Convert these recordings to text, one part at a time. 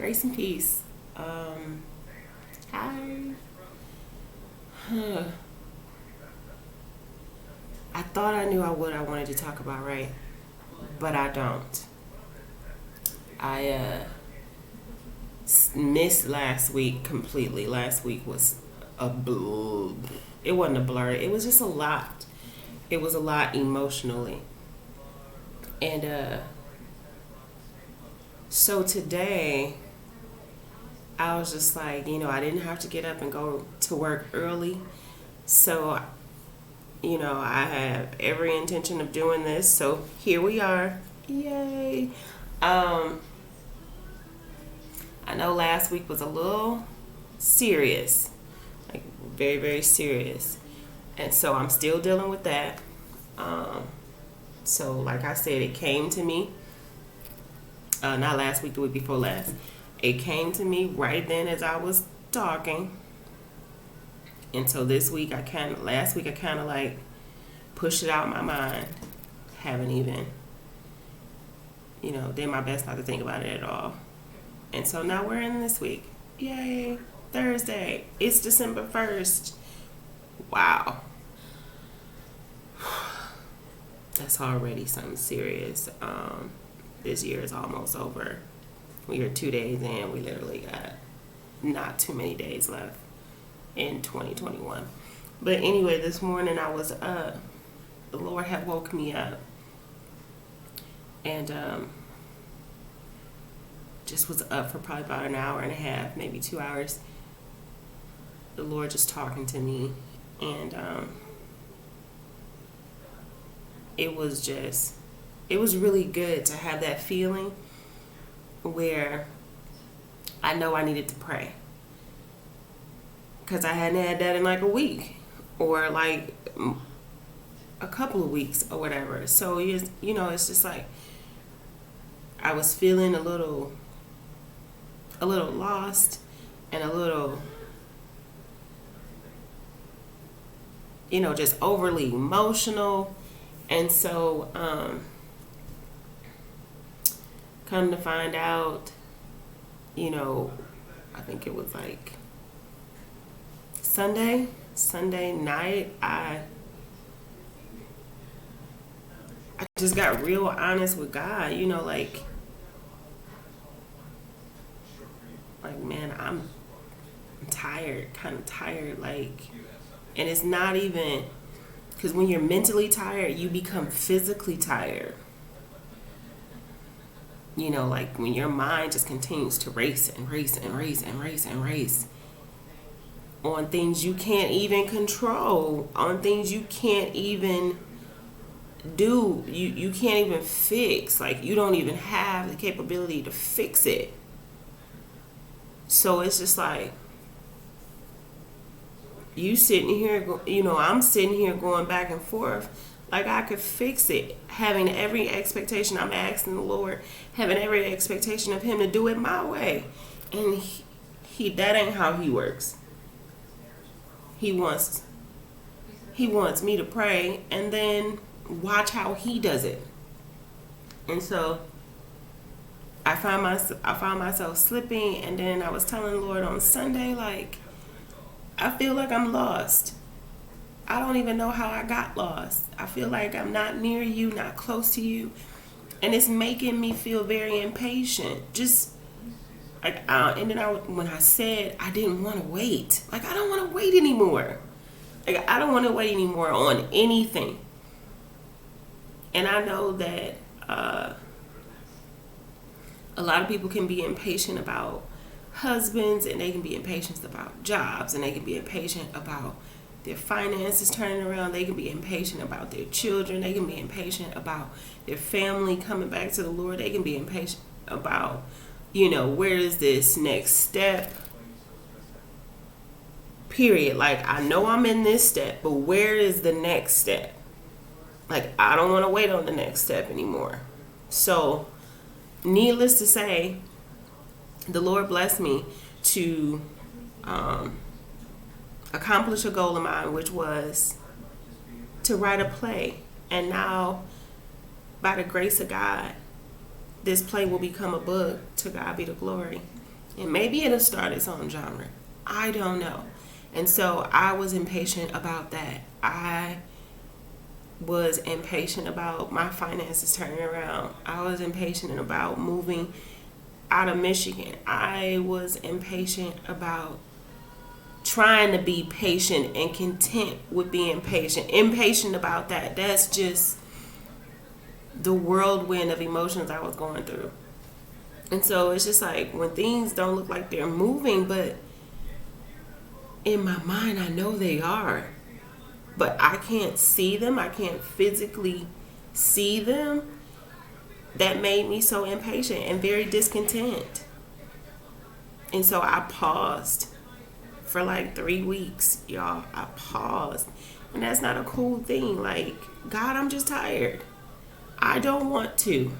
Grace and peace. Hi. Huh. I thought I knew what I wanted to talk about, right? But I don't. I missed last week completely. Last week was it wasn't a blur. It was just a lot. It was a lot emotionally. And so today I was just like, I didn't have to get up and go to work early. So, I have every intention of doing this. So here we are. Yay. Um, I know last week was a little serious, like very, very serious. And so I'm still dealing with that. Um, so, like I said, it came to me, not last week, the week before last. It came to me right then as I was talking. And so last week I kind of like pushed it out of my mind. Haven't even, did my best not to think about it at all. And so now we're in this week. Yay, Thursday. It's December 1st. Wow. That's already something serious. This year is almost over. We are 2 days in. We literally got not too many days left in 2021. But anyway, this morning I was up. The Lord had woke me up. And just was up for probably about an hour and a half, maybe 2 hours. The Lord just talking to me. And it was really good to have that feeling where I know I needed to pray. Because I hadn't had that in like a week or like a couple of weeks or whatever. So, it's just like I was feeling a little lost and a little, just overly emotional. And so, come to find out, I think it was like Sunday night, I just got real honest with God, like man, I'm tired, kind of tired, like, and it's not even, because when you're mentally tired, you become physically tired. Like when your mind just continues to race and race and race and race and race on things you can't even control, on things you can't even do, you can't even fix. Like you don't even have the capability to fix it. So it's just like you sitting here, I'm sitting here going back and forth. Like I could fix it, having every expectation. I'm asking the Lord, having every expectation of Him to do it my way, and he that ain't how He works. He wants me to pray and then watch how He does it. And so I found myself slipping, and then I was telling the Lord on Sunday, like, I feel like I'm lost. I don't even know how I got lost. I feel like I'm not near you, not close to you. And it's making me feel very impatient. Just like, and then when I said I didn't want to wait, like I don't want to wait anymore. Like I don't want to wait anymore on anything. And I know that a lot of people can be impatient about husbands, and they can be impatient about jobs, and they can be impatient about their finances turning around. They can be impatient about their children. They can be impatient about their family coming back to the Lord. They can be impatient about, where is this next step? Period. Like, I know I'm in this step, but where is the next step? Like, I don't want to wait on the next step anymore. So, needless to say, the Lord blessed me to accomplish a goal of mine, which was to write a play. And now, by the grace of God, this play will become a book. To God be the glory. And maybe it'll start its own genre. I don't know. And so I was impatient about that. I was impatient about my finances turning around. I was impatient about moving out of Michigan. I was impatient about trying to be patient and content with being patient. Impatient about that. That's just the whirlwind of emotions I was going through. And so it's just like when things don't look like they're moving, but in my mind I know they are. But I can't see them. I can't physically see them. That made me so impatient and very discontent. And so I paused for like 3 weeks, y'all. I paused. And that's not a cool thing. Like, God, I'm just tired. I don't want to.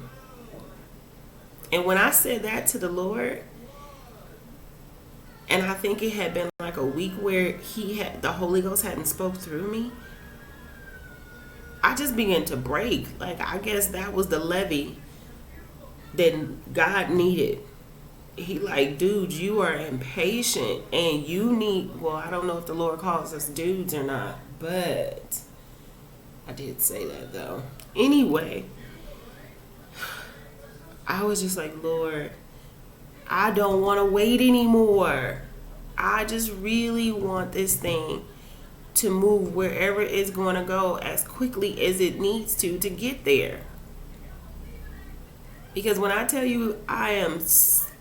And when I said that to the Lord, and I think it had been like a week where the Holy Ghost hadn't spoke through me, I just began to break. Like, I guess that was the levee that God needed. He like, dude, you are impatient and you need, well, I don't know if the Lord calls us dudes or not, but I did say that though. Anyway, I was just like, Lord, I don't want to wait anymore. I just really want this thing to move wherever it's going to go as quickly as it needs to get there. Because when I tell you I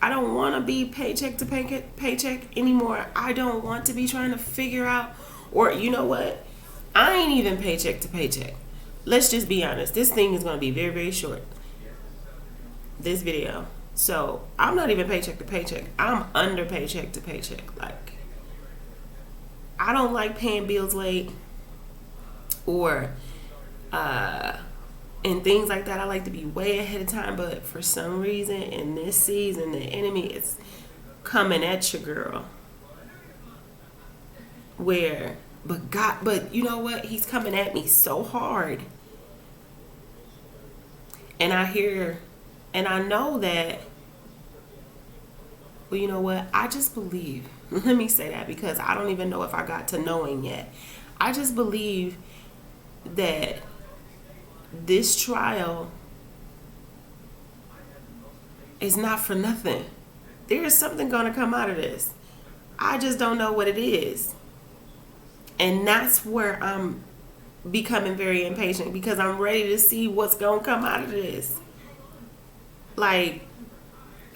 don't want to be paycheck to paycheck anymore. I don't want to be trying to figure out, or you know what? I ain't even paycheck to paycheck. Let's just be honest. This thing is going to be very, very short. This video. So I'm not even paycheck to paycheck. I'm under paycheck to paycheck. Like, I don't like paying bills late or and things like that. I like to be way ahead of time, but for some reason in this season the enemy is coming at you, girl. But you know what? He's coming at me so hard. And I hear and I know that, well, you know what? I just believe. Let me say that because I don't even know if I got to knowing yet. I just believe that this trial is not for nothing. There is something going to come out of this. I just don't know what it is. And that's where I'm becoming very impatient because I'm ready to see what's going to come out of this. Like,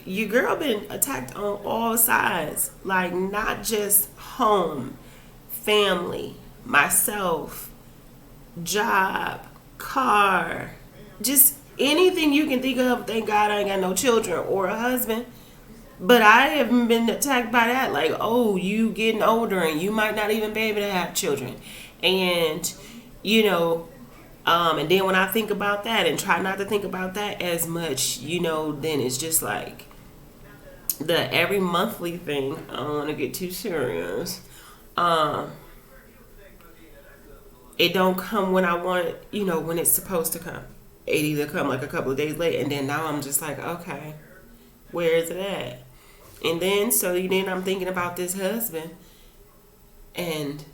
your girl been attacked on all sides. Like, not just home, family, myself, job, car, just anything you can think of. Thank God I ain't got no children or a husband. But I haven't been attacked by that. Like, oh, you getting older and you might not even be able to have children. And, you know, and then when I think about that and try not to think about that as much, you know, then it's just like the every monthly thing. I don't want to get too serious. It don't come when I want it, you know, when it's supposed to come. It either come like a couple of days late, and then now I'm just like, okay, where is it at? And then, then I'm thinking about this husband, and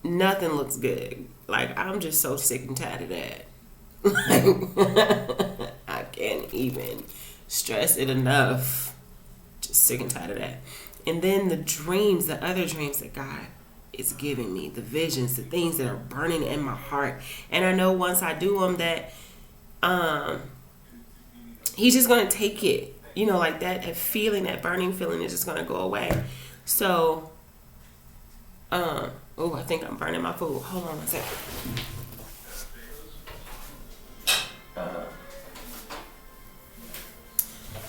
nothing looks good. Like, I'm just so sick and tired of that. Like, I can't even stress it enough. Just sick and tired of that. And then the other dreams that God is giving me, the visions, the things that are burning in my heart. And I know once I do them that he's just going to take it. You know, like that feeling, that burning feeling is just going to go away. So, I think I'm burning my food. Hold on a second.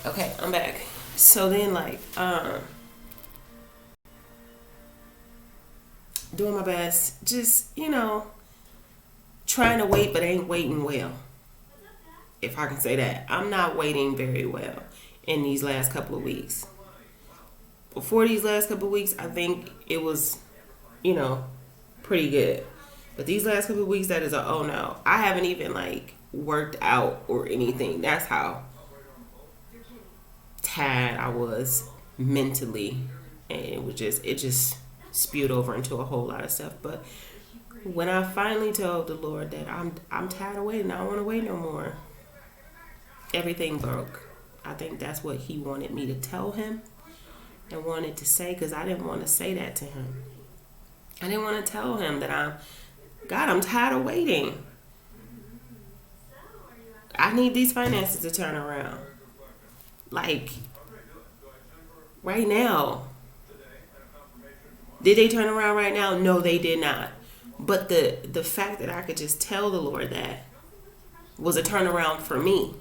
Okay, I'm back. So then, like, doing my best, just, you know, trying to wait, but ain't waiting well. If I can say that. I'm not waiting very well in these last couple of weeks. Before these last couple of weeks, I think it was, you know, pretty good. But these last couple of weeks, that is a oh no. I haven't even, like, worked out or anything. That's how tad I was mentally, and it just spewed over into a whole lot of stuff. But when I finally told the Lord that I'm tired of waiting, I don't want to wait no more, everything broke. I think that's what he wanted me to tell him and wanted to say, because I didn't want to say that to him. I didn't want to tell him that I'm tired of waiting. I need these finances to turn around. Like, right now. Did they turn around right now? No, they did not. But the fact that I could just tell the Lord that was a turnaround for me.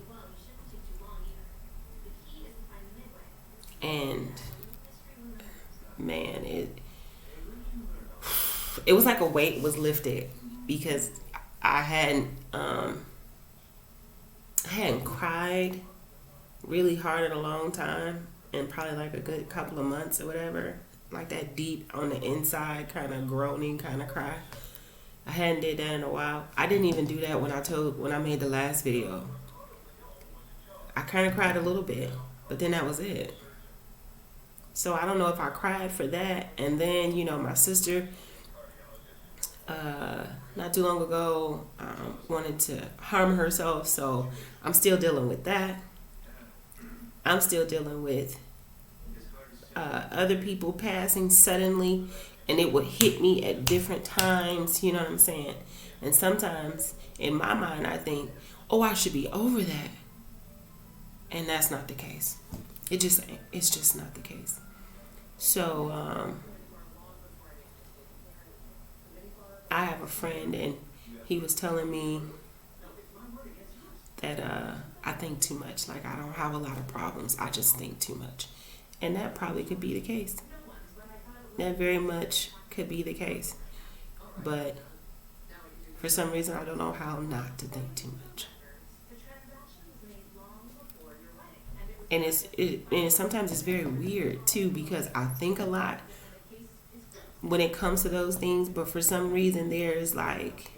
And man, it was like a weight was lifted, because I hadn't cried really hard in a long time, and probably like a good couple of months or whatever, like that deep on the inside kind of groaning kind of cry. I hadn't did that in a while. I didn't even do that when I made the last video. I kind of cried a little bit, but then that was it. So I don't know if I cried for that. And then, my sister, not too long ago, wanted to harm herself. So I'm still dealing with that. I'm still dealing with other people passing suddenly, and it would hit me at different times. You know what I'm saying? And sometimes in my mind, I think, oh, I should be over that. And that's not the case. It's just not the case. So, I have a friend, and he was telling me that I think too much. Like, I don't have a lot of problems. I just think too much. And that probably could be the case. That very much could be the case. But for some reason, I don't know how not to think too much. And sometimes it's very weird too, because I think a lot when it comes to those things, but for some reason there's like,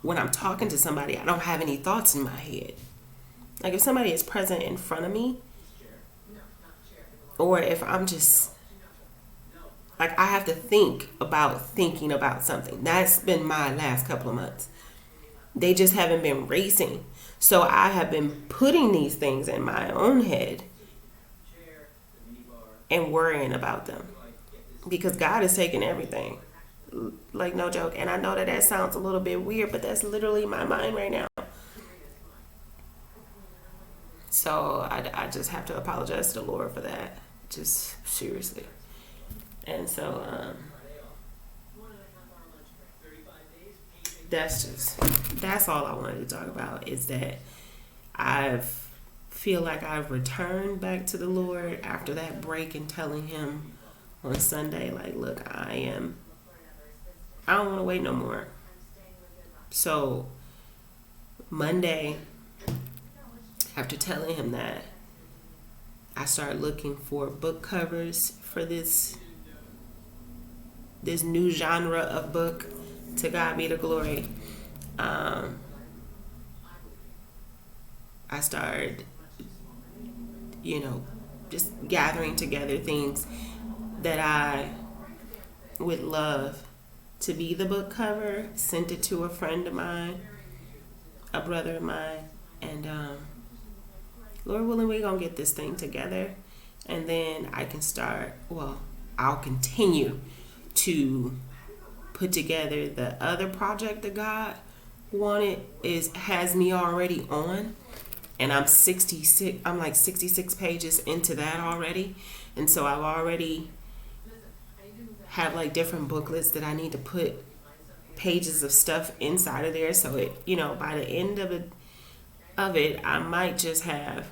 when I'm talking to somebody, I don't have any thoughts in my head. Like if somebody is present in front of me, or if I'm just like, I have to think about thinking about something. That's been my last couple of months. They just haven't been racing. So I have been putting these things in my own head and worrying about them, because God is taking everything. Like, no joke. And I know that sounds a little bit weird, but that's literally my mind right now. So I just have to apologize to the Lord for that. Just seriously. And so that's all I wanted to talk about, is that I feel like I've returned back to the Lord after that break, and telling him on Sunday, like, look, I don't want to wait no more. So Monday, after telling him that, I started looking for book covers for this new genre of book. To God be the glory. I started, just gathering together things that I would love to be the book cover. Sent it to a friend of mine, a brother of mine, and Lord willing, we're going to get this thing together. And then I can I'll continue to put together the other project that God has me already on, and I'm like 66 pages into that already. And so I've already have like different booklets that I need to put pages of stuff inside of there, so it, by the end of it I might just have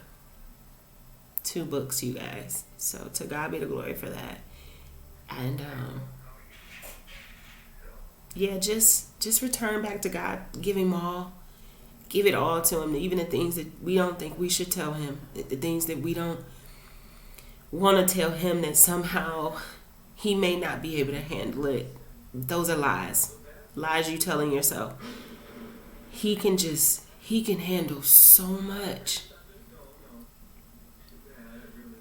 2 books, you guys. So to God be the glory for that. And just return back to God. Give it all to him. Even the things that we don't think we should tell him, the things that we don't want to tell him, that somehow he may not be able to handle it. Those are lies you telling yourself. He can He can handle so much.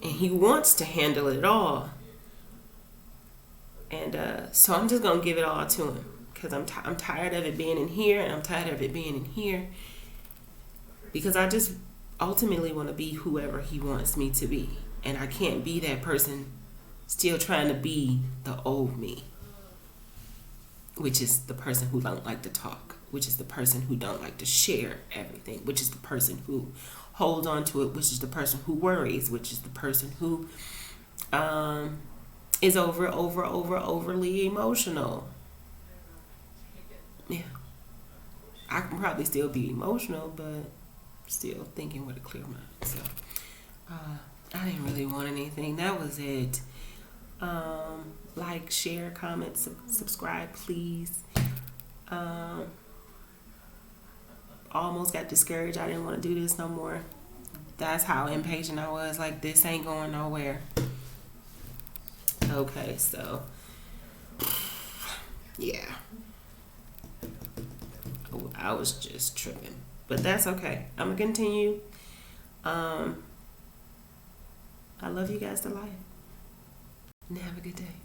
And he wants to handle it all. And so I'm just going to give it all to him. Because I'm tired of it being in here. And I'm tired of it being in here. Because I just ultimately want to be whoever he wants me to be. And I can't be that person still trying to be the old me. Which is the person who don't like to talk. Which is the person who don't like to share everything. Which is the person who holds on to it. Which is the person who worries. Which is the person who is overly emotional. Yeah. I can probably still be emotional, but still thinking with a clear mind. So I didn't really want anything. That was it. Like, share, comment, subscribe, please. Almost got discouraged. I didn't want to do this no more. That's how impatient I was. Like, this ain't going nowhere. Okay, so yeah. I was just tripping. But that's okay. I'm gonna continue. I love you guys to life. And have a good day.